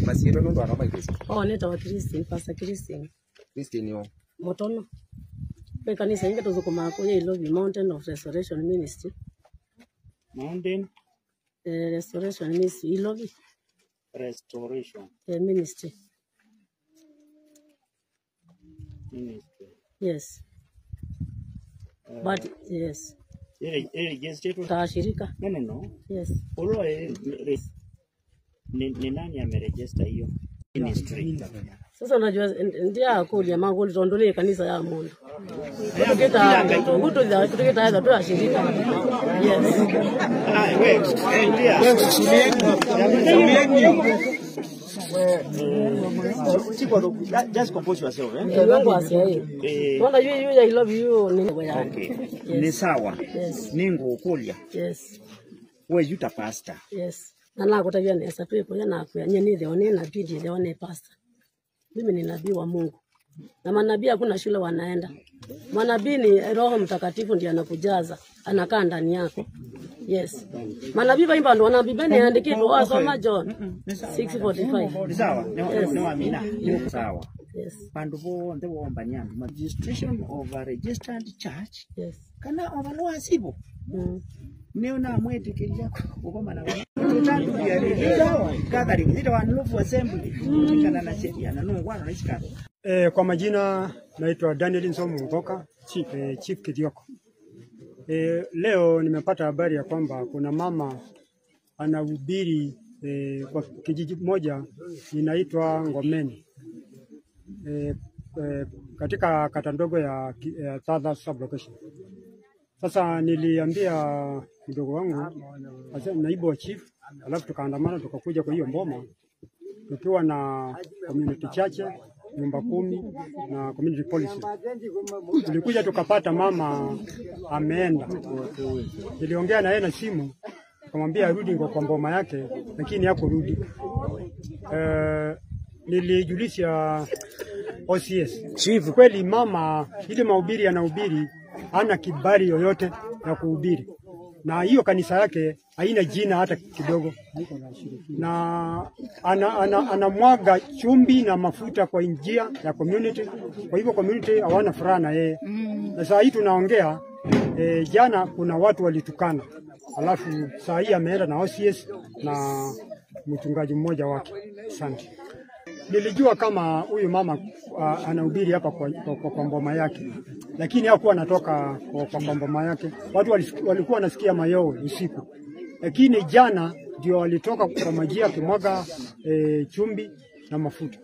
Masiro ndo araba ikesi. Oh, neta wa Christine, Pastor Christine. Christine yo. Motono. Pe kanisa inge tozo komako ye Love Mountain of Restoration Ministry. Mountain Restoration Ministry, Love Restoration Ministry. Ministry. Yes. But yes. Registered Tashirika. No. Yes. Olo ni nani ameregister hiyo ministry? Sasa unajua ndio akuli ya mangu litondole kanisa ya Mungu. Kutuketa hata tu ashirika. Yes. Just compose yourself, Wanda you I love you ni okay. Ni sawa. Yes. Ningo ukulia. Yes. We yuta pastor. Yes. Na kutavia nesa pepo yana kuya ni the one na bidi the one pastor. Mimi ni nabii wa Mungu. Na manabii hakuna shule wanaenda. Manabii ni Roho Mtakatifu ndiye anakujaza, anakaa ndani yako. Yes. Manabii baimba ndo na Biblia andikitwa wasoma John 6:45. Sawa. No amina. Sawa. Yes. Bandu bonde bomba nyamba registration of a registered church. Yes. Kana overloa sibo. Neo na mwete kilia ukoma na tutangu ya gathering zile wanlufu assembly kana na sheria na no wana naisikana. Kwa majina naitwa Daniel Nsomo Mboka, Chief Kidioko. Leo nimepata habari ya kwamba kuna mama anahubiri kwa kijiji moja inaitwa Ngomeni. Katika kata ndogo ya Thadha sublocation. Sasa niliambia mdogo wangu, naibu wa chief, alafu tukaandamana tukakuja kwa hiyo mboma tukiwa na community chache, nyumba 10 na community policy. Tulikuja tukapata mama ameenda. Niliongea na yeye na simu, nikamwambia arudi kwa mboma yake, lakini hakurudi. Nilijulisha OCS. Chief, kweli mama ile mahubiri anahubiri hana kibali yoyote ya kuhubiri. Na hiyo kanisa yake haina jina hata kidogo. Na anamwaga chumbi na mafuta kwa njia ya community. Kwa hivyo community hawana furaha na yeye. Na saa hii tunaongea jana kuna watu walitukana. Alafu saa hii ameenda na OCS na mchungaji mmoja wake. Asante. Nilijua kama huyu mama anahubiri hapa kwa mboma yake, lakini hakuwa anatoka kwa mboma yake. Watu walikuwa wanasikia mayowe usiku, lakini jana ndio walitoka kwa majia kimwaga chumbi na mafuta.